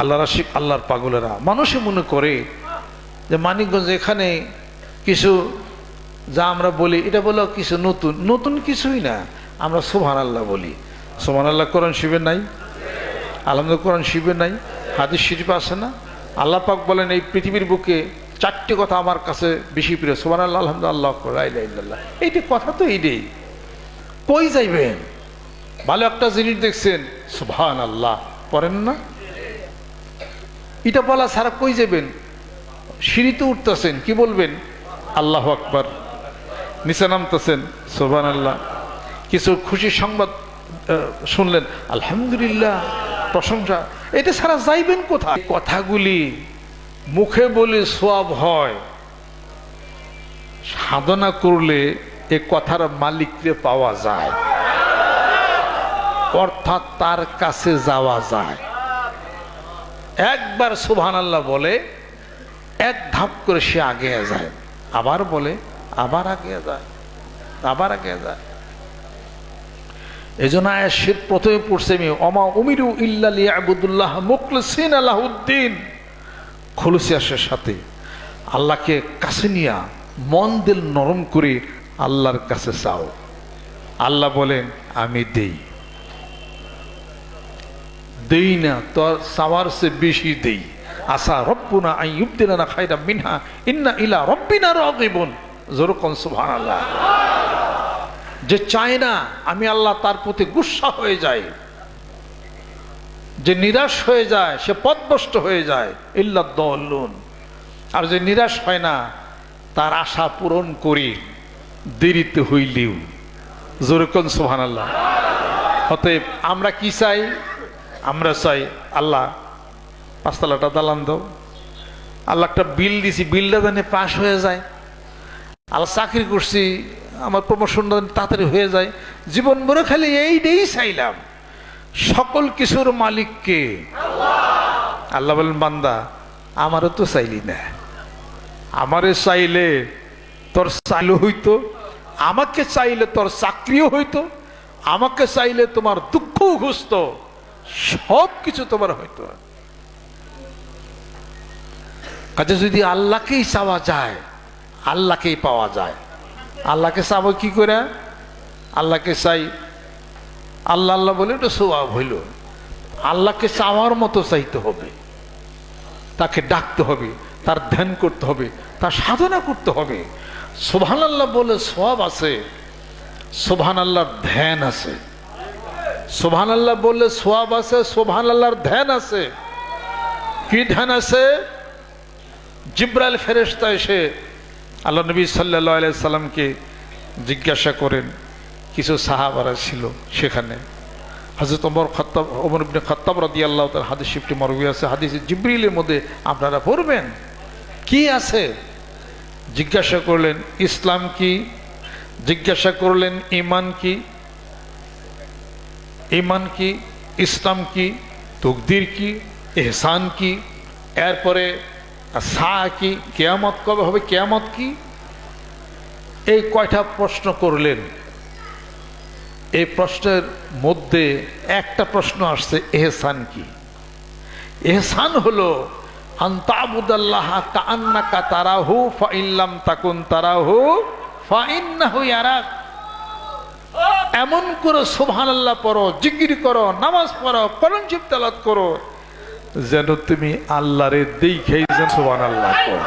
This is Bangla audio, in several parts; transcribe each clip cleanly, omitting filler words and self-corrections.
আল্লাহর আশিক, আল্লাহর পাগলেরা মানুষে মনে করে যে মানিকগঞ্জ এখানে কিছু যা আমরা বলি এটা বলো কিছু নতুন, নতুন কিছুই না। আমরা সুবহানাল্লাহ বলি। সুবহানাল্লাহ কোরআন শিবের নাই? আলহামদুলিল্লাহ কোরআন শিবের নাই? হাদিস শরীফ আছে না? আল্লাহ পাক বলেন এই পৃথিবীর বুকে চারটি কথা আমার কাছে বেশি প্রিয়, সুবহানাল্লাহ, আলহামদুলিল্লাহ, লা ইলাহা ইল্লাল্লাহ। এইটি কথা তো এইটাই। কই যাইবেন? ভালো একটা জিনিস দেখছেন, সুবহানাল্লাহ পড়েন না? এটা বলা ছাড়া কই যাবেন? সিঁড়িতে উঠতেছেন, কি বলবেন? আল্লাহু আকবার। নিচে নামতেছেন, সুবহানাল্লাহ। কিছু খুশি সংবাদ শুনলেন, আলহামদুলিল্লাহ, প্রশংসা। এটা ছাড়া যাইবেন কোথায়? কথাগুলি মুখে বলে সওয়াব হয়, সাধনা করলে এ কথার মালিককে পাওয়া যায়, অর্থাৎ তার কাছে যাওয়া যায়। একবার সুবহানাল্লাহ বলে এক ধাপ করে সে আগে যায়, আবার বলে আবার আগে যায়, আবার আগে যায়। এই জন্য আয়াত প্রথমে পড়ছে আমি ওমা উমিরু ইল্লা লিয়াবুদুল্লাহ মুখলিসিনা লাহুদ্দিন, খুলুসিয়ার সাথে আল্লাহকে কাছে নিয়া মন দিল নরম করে আল্লাহর কাছে চাও। আল্লাহ বলেন আমি দেই, দেই না তোর চাওয়ার চেয়ে বেশি দেই। আসা রব্বুনা আন ইউবদিলানা খায়রাম মিনহা ইন্না ইলা রব্বিনা রাগিবুন। যেরকম সুবহানাল্লাহ। যে চায় না আমি আল্লাহ তার প্রতি গুসা হয়ে যায়, যে নিরাশ হয়ে যায় সে পথভ্রষ্ট হয়ে যায়, ইল্লা দাল্লুন। আর যে নিরাশ হয় না তার আশা পূরণ করি দেরিতে হইলেও। যেরকম সুবহানাল্লাহ। অতএব আমরা কি চাই? আমরা চাই আল্লাহ পাঁচতলাটা দালান দাও, আল্লাহ একটা বিল দিছি, বিলটা যেন পাস হয়ে যায়। আল্লাহ চাকরি করছি, আমার প্রমোশনটা তাড়াতাড়ি হয়ে যায়। জীবন ভরে খালি এইটাই চাইলাম। সকল কিছুর মালিক কে? আল্লাহ বলেন বান্দা আমারও তো চাইলি না, আমারে চাইলে তোর চাইলে হইতো, আমাকে চাইলে তোর চাকরিও হইতো, আমাকে চাইলে তোমার দুঃখও ঘুষত, সব কিছু তোমার হইতো। কাজে যদি আল্লাহকেই চাওয়া যায় আল্লাহকেই পাওয়া যায়। আল্লাহকে চাবো কি করে? আল্লাহকে চাই, আল্লাহ আল্লাহ বলে এটা সওয়াব হইল। আল্লাহকে চাওয়ার মতো চাইতে হবে, তাকে ডাকতে হবে, তার ধ্যান করতে হবে, তার সাধনা করতে হবে। সুবহানাল্লাহ বলে সওয়াব আছে, সুবহানাল্লাহর ধ্যান আছে। সুবহানাল্লাহ বললে সওয়াব আছে, সুবহানাল্লাহর ধ্যান আছে। কি ধ্যান আছে? জিব্রাইল ফেরেশতা এসে আল্লাহ নবী সাল্লাল্লাহু আলাইহি সাল্লামকে জিজ্ঞাসা করেন, কিছু সাহাবারা ছিল সেখানে, হযরত ওমর ইবনে খাত্তাব রাদিয়াল্লাহু তাআলা, হাদিস শরীফটি মারউই আছে, হাদিসে জিবরিলের মধ্যে আপনারা পড়বেন কি আছে। জিজ্ঞাসা করলেন ইসলাম কি, জিজ্ঞাসা করলেন ঈমান কি, ঈমান কি, ইসলাম কি, তাকদীর কি, ইহসান কি, এরপরে সা কি, কিয়ামত কবে হবে, কিয়ামত কি। এই কয়টা প্রশ্ন করলেন। এই প্রশ্নের মধ্যে একটা প্রশ্ন আসছে ইহসান কি। ইহসান হলো আনতাবুদাল্লাহ কাআন্নাকা তারাহু ফাইন লাম তাকুন তারাহু ফাইন্নাহু ইয়ারাক। এমন করে সুবহানাল্লাহ পড়ো, জিকির করো, নামাজ পড়ো, কোরআন শরীফ তেলাওয়াত করো যেন তুমি আল্লাহরে দেখেই যেন সুবহানাল্লাহ পড়ো।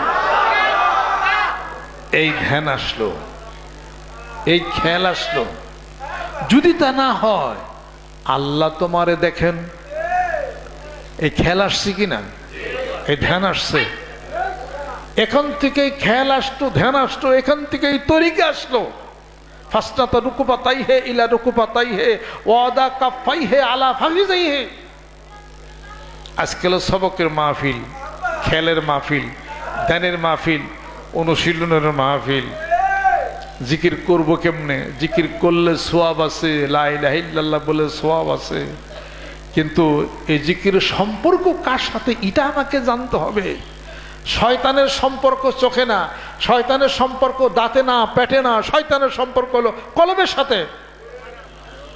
এই ধ্যান আসলো, এই খেয়াল আসলো। যদি তা না হয়, আল্লাহ তোমারে দেখেন। এই খেয়াল আসছে কিনা? এই ধ্যান আসছে। এখান থেকে খেয়াল আসতো, ধ্যান আসতো, এখান থেকে এই তরিকা আসলো। ফাসনাতা রুকুবাতাই হে ইলা রুকুবাতাই হে ওয়াদা কাফাই হে আলা ফাগিজাই হে। আজকাল সবকের মাহফিল, খেলের মাহফিল, ধ্যানের মাহফিল, অনুশীলনের মাহফিল। জিকির করব কেমনে? জিকির করলে সওয়াব আছে, লা ইলাহা ইল্লাল্লাহ বলে সওয়াব আছে, কিন্তু এই জিকিরের সম্পর্ক কার সাথে এটা আমাকে জানতে হবে। শয়তানের সম্পর্ক চোখে না, শয়তানের সম্পর্ক দাঁতে না, পেটে না, শয়তানের সম্পর্ক হলো কলবের সাথে।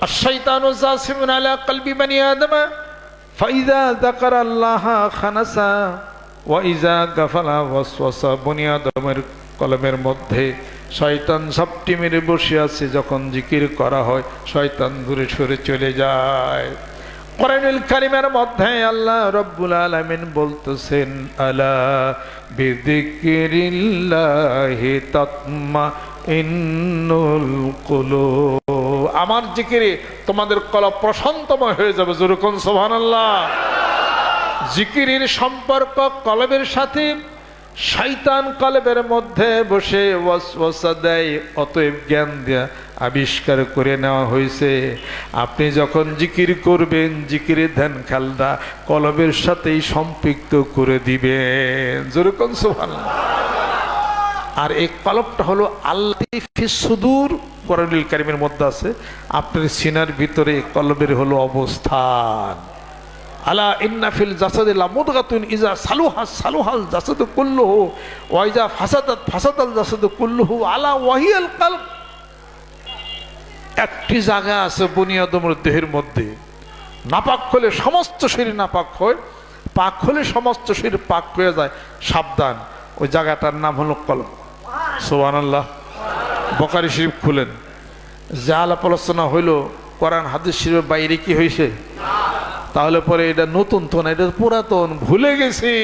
আশ-শাইতানু জাসিমুন আলা কলবি বানি আদম ফাইদা যাকারাল্লাহা খানাসা ওয়া ইজা গাফালা ওয়াসওয়াসা। বনি আদমের কলমের মধ্যে শয়তান ঝাপটি মেরে বসে আছে, যখন জিকির করা হয় শয়তান দূরে সরে চলে যায়। কোরআনুল কারীমের মধ্যে আল্লাহ রাব্বুল আলামিন বলতেছেন, আলা বিযিকরিল্লাহি তাতমাইন্নুল কুলুব। আমার জিকিরে তোমাদের কলব প্রশান্তময় হয়ে যাবে। জোরে কোন সুবহানাল্লাহ। জিকিরের সম্পর্ক কলবের সাথে। শয়তান কলবের মধ্যে বসে ওয়াসওয়াসা দেয়, অতএব জ্ঞান দিয়া আবিষ্কার করে নেওয়া হয়েছে আপনি যখন জিকির করবেন, জিকিরের ধ্যান খেলনা কলবের সাথেই সম্পৃক্ত করে দিবেন। জোরে কোন সুবহানাল্লাহ। আর এই কলবটা হলো আল্লাহ সুদূর, কোরআনুল কারীমের মধ্যে আছে, আপনার সিনার ভিতরে কলবের হলো অবস্থান। আলা ইন্না ফিল জাসাদি লামুদগাতুন ইজা সালুহা সালুহাল জাসাদু কুল্লুহু ওয়া ইজা ফাসাদাত ফাসাদাল জাসাদু কুল্লুহু আলা ওয়াহিয়াল কলব। একটি জায়গা আছে বনি আদমের দেহের মধ্যে, নাপাক হলে সমস্ত শরীর নাপাক হয়, পাক হলে সমস্ত শরীর পাক হয়ে যায়। সাবধান, ওই জায়গাটার নাম হলো কলব। সুবহানাল্লাহ। বুখারী শরীফ খুলেন, যা আলাপ আলোচনা হইল কোরআন হাদিস শরীফের বাইরে কি হয়েছে? তাহলে পরে এটা নতুন তো না, এটা পুরাতন, ভুলে গেছি।